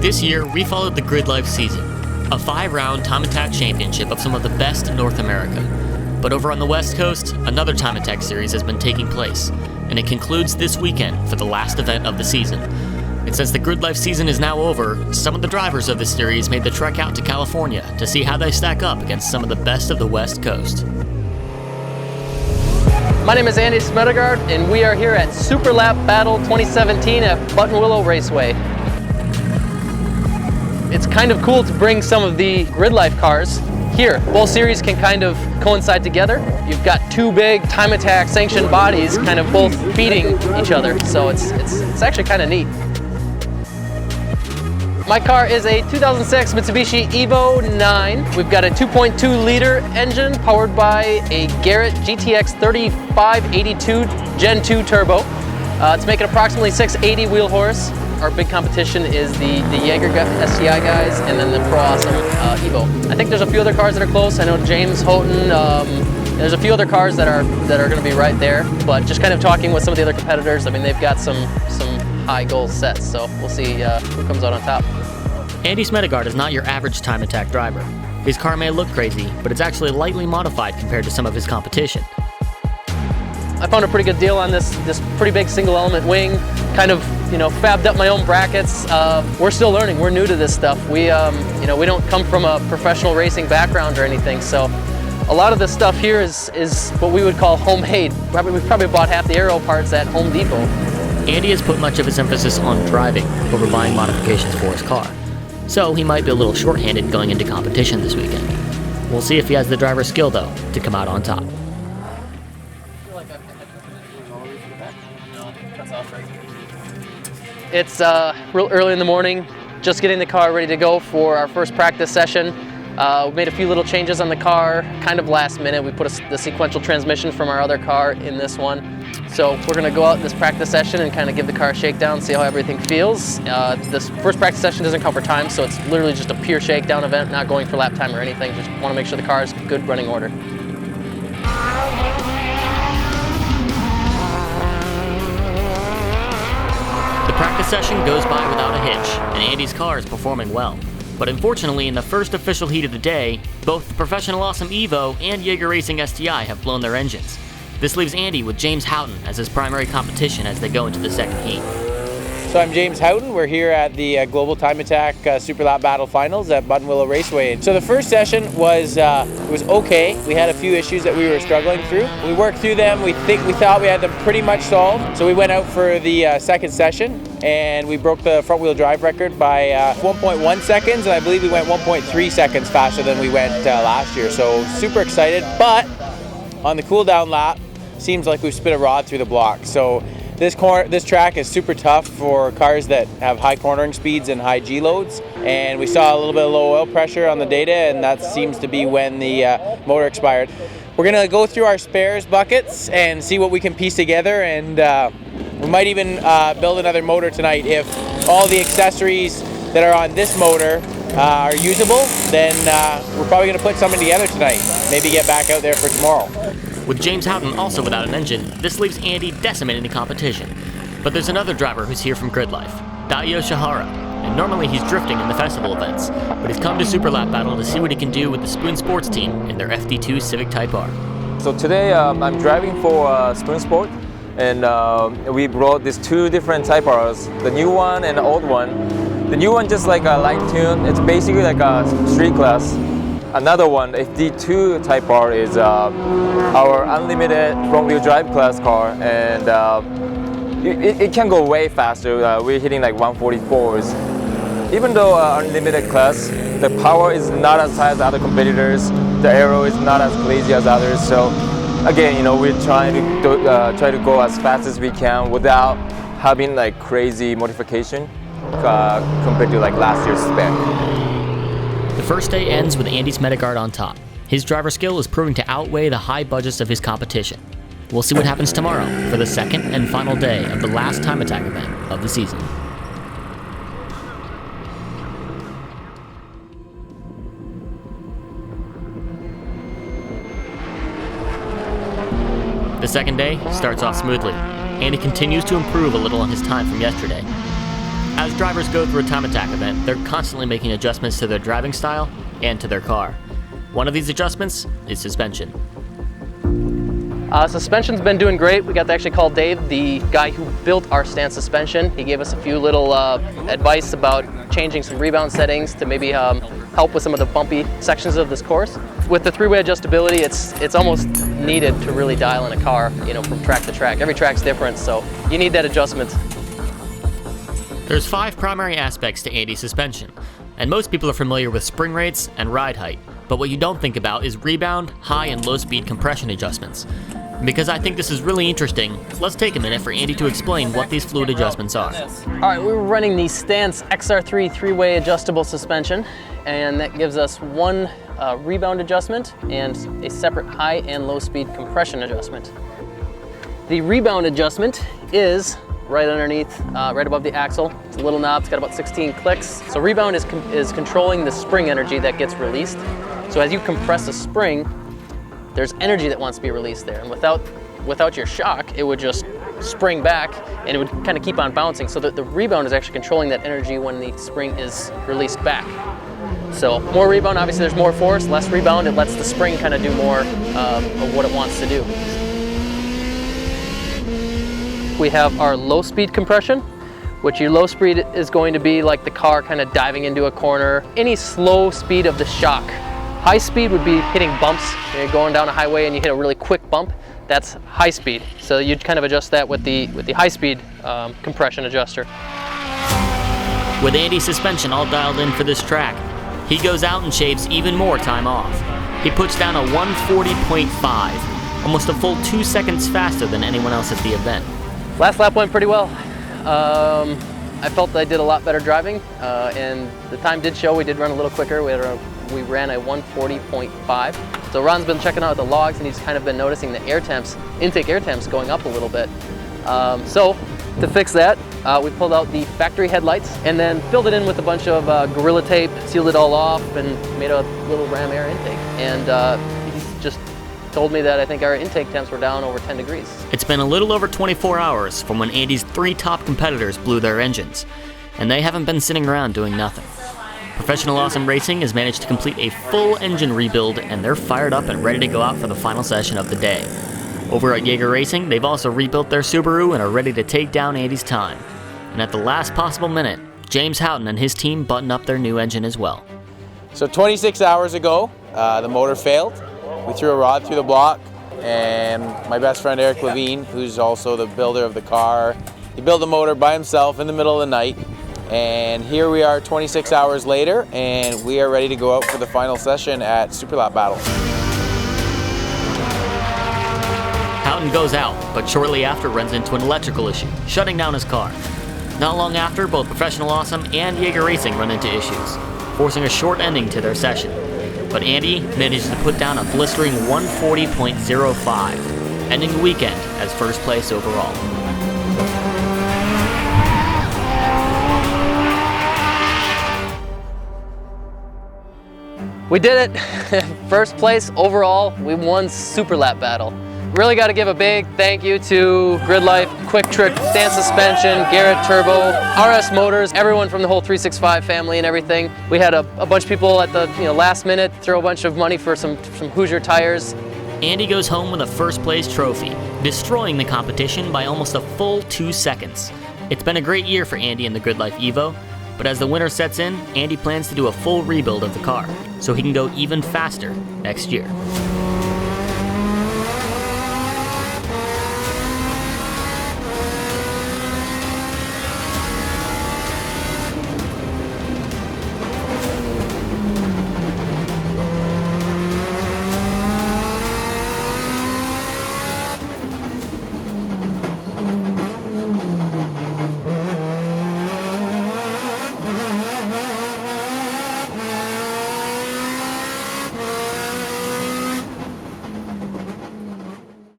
This year, we followed the Gridlife season, a 5-round time attack championship of some of the best in North America. But over on the West Coast, another time attack series has been taking place, and it concludes this weekend for the last event of the season. And since the Gridlife season is now over, some of the drivers of this series made the trek out to California to see how they stack up against some of the best of the West Coast. My name is Andy Smedegard, and we are here at Super Lap Battle 2017 at Buttonwillow Raceway. It's kind of cool to bring some of the Gridlife cars here. Both series can kind of coincide together. You've got two big time attack sanctioned bodies kind of both feeding each other, so it's actually kind of neat. My car is a 2006 Mitsubishi Evo 9. We've got a 2.2 liter engine powered by a Garrett GTX 3582 Gen 2 turbo. It's making approximately 680 wheel horse. Our big competition is the Jaeger STI guys and then the Pro Awesome Evo. I think there's a few other cars that are close. I know James Houghton, there's a few other cars that are going to be right there, but just kind of talking with some of the other competitors, I mean, they've got some high goals set, so we'll see who comes out on top. Andy Smedegard is not your average time attack driver. His car may look crazy, but it's actually lightly modified compared to some of his competition. I found a pretty good deal on this pretty big single element wing, kind of, fabbed up my own brackets. We're still learning, we're new to this stuff. We don't come from a professional racing background or anything, so a lot of this stuff here is what we would call homemade. We've probably bought half the aero parts at Home Depot. Andy has put much of his emphasis on driving over buying modifications for his car, so he might be a little short-handed going into competition this weekend. We'll see if he has the driver skill, though, to come out on top. It's real early in the morning, just getting the car ready to go for our first practice session. We made a few little changes on the car, kind of last minute. We put the sequential transmission from our other car in this one. So we're gonna go out in this practice session and kind of give the car a shakedown, see how everything feels. This first practice session doesn't count for time, so it's literally just a pure shakedown event, not going for lap time or anything. Just wanna make sure the car is in good running order. The practice session goes by without a hitch, and Andy's car is performing well. But unfortunately, in the first official heat of the day, both the Professional Awesome Evo and Jaeger Racing STI have blown their engines. This leaves Andy with James Houghton as his primary competition as they go into the second heat. So I'm James Houghton. We're here at the Global Time Attack Super Lap Battle Finals at Buttonwillow Raceway. So the first session was okay. We had a few issues that we were struggling through. We worked through them. We thought we had them pretty much solved. So we went out for the second session and we broke the front wheel drive record by 1.1 seconds, and I believe we went 1.3 seconds faster than we went last year. So super excited, but on the cool down lap, seems like we've spit a rod through the block. So this track is super tough for cars that have high cornering speeds and high G loads, and we saw a little bit of low oil pressure on the data, and that seems to be when the motor expired. We're gonna go through our spares buckets and see what we can piece together, and we might even build another motor tonight. If all the accessories that are on this motor are usable, then we're probably gonna put something together tonight. Maybe get back out there for tomorrow. With James Houghton also without an engine, this leaves Andy decimating the competition. But there's another driver who's here from Gridlife, Daio Shihara, and normally he's drifting in the festival events, but he's come to Super Lap Battle to see what he can do with the Spoon Sports team in their FD2 Civic Type R. So today I'm driving for Spoon Sport, and we brought these two different Type Rs, the new one and the old one. The new one just like a light tune, it's basically like a street class. Another one, FD2 Type R, is our unlimited front-wheel drive class car, and it can go way faster. We're hitting like 144s. Even though unlimited class, the power is not as high as other competitors. The aero is not as crazy as others. So again, we're trying to go as fast as we can without having like crazy modification compared to like last year's spec. The first day ends with Andy Smedegard on top. His driver skill is proving to outweigh the high budgets of his competition. We'll see what happens tomorrow for the second and final day of the last time attack event of the season. The second day starts off smoothly. Andy continues to improve a little on his time from yesterday. As drivers go through a time attack event, they're constantly making adjustments to their driving style and to their car. One of these adjustments is suspension. Suspension's been doing great. We got to actually call Dave, the guy who built our stance suspension. He gave us a few little advice about changing some rebound settings to maybe help with some of the bumpy sections of this course. With the three-way adjustability, it's almost needed to really dial in a car, from track to track. Every track's different, so you need that adjustment. There's 5 primary aspects to Andy's suspension, and most people are familiar with spring rates and ride height. But what you don't think about is rebound, high and low speed compression adjustments. Because I think this is really interesting, let's take a minute for Andy to explain what these fluid adjustments are. All right, we were running the Stance XR3 three-way adjustable suspension, and that gives us one rebound adjustment and a separate high and low speed compression adjustment. The rebound adjustment is right underneath, right above the axle. It's a little knob, it's got about 16 clicks. So rebound is controlling the spring energy that gets released. So as you compress a spring, there's energy that wants to be released there. And without your shock, it would just spring back and it would kind of keep on bouncing. So the rebound is actually controlling that energy when the spring is released back. So more rebound, obviously there's more force, less rebound, it lets the spring kind of do more of what it wants to do. We have our low speed compression, which your low speed is going to be like the car kind of diving into a corner, any slow speed of the shock. High speed would be hitting bumps. You're going down a highway and you hit a really quick bump. That's high speed. So you'd kind of adjust that with the high speed compression adjuster. With Andy's suspension all dialed in for this track, he goes out and shaves even more time off. He puts down a 140.5, almost a full 2 seconds faster than anyone else at the event. Last lap went pretty well. I felt that I did a lot better driving, and the time did show we did run a little quicker. We ran a 140.5. So Ron's been checking out the logs and he's kind of been noticing the intake air temps going up a little bit. So to fix that, we pulled out the factory headlights and then filled it in with a bunch of Gorilla Tape, sealed it all off and made a little ram air intake. And he's just told me that I think our intake temps were down over 10 degrees. It's been a little over 24 hours from when Andy's 3 top competitors blew their engines, and they haven't been sitting around doing nothing. Professional Awesome Racing has managed to complete a full engine rebuild, and they're fired up and ready to go out for the final session of the day. Over at Jaeger Racing, they've also rebuilt their Subaru and are ready to take down Andy's time. And at the last possible minute, James Houghton and his team button up their new engine as well. So 26 hours ago, the motor failed. We threw a rod through the block, and my best friend Eric Levine, who's also the builder of the car, he built the motor by himself in the middle of the night. And here we are 26 hours later, and we are ready to go out for the final session at Super Lap Battle. Houghton goes out, but shortly after runs into an electrical issue, shutting down his car. Not long after, both Professional Awesome and Jaeger Racing run into issues, forcing a short ending to their session. But Andy managed to put down a blistering 140.05, ending the weekend as first place overall. We did it! First place overall, we won Super Lap Battle. Really got to give a big thank you to Gridlife, Quick Trick, Stance Suspension, Garrett Turbo, RS Motors, everyone from the whole 365 family and everything. We had a bunch of people at the last minute throw a bunch of money for some Hoosier tires. Andy goes home with a first place trophy, destroying the competition by almost a full 2 seconds. It's been a great year for Andy in the Gridlife Evo, but as the winter sets in, Andy plans to do a full rebuild of the car, so he can go even faster next year.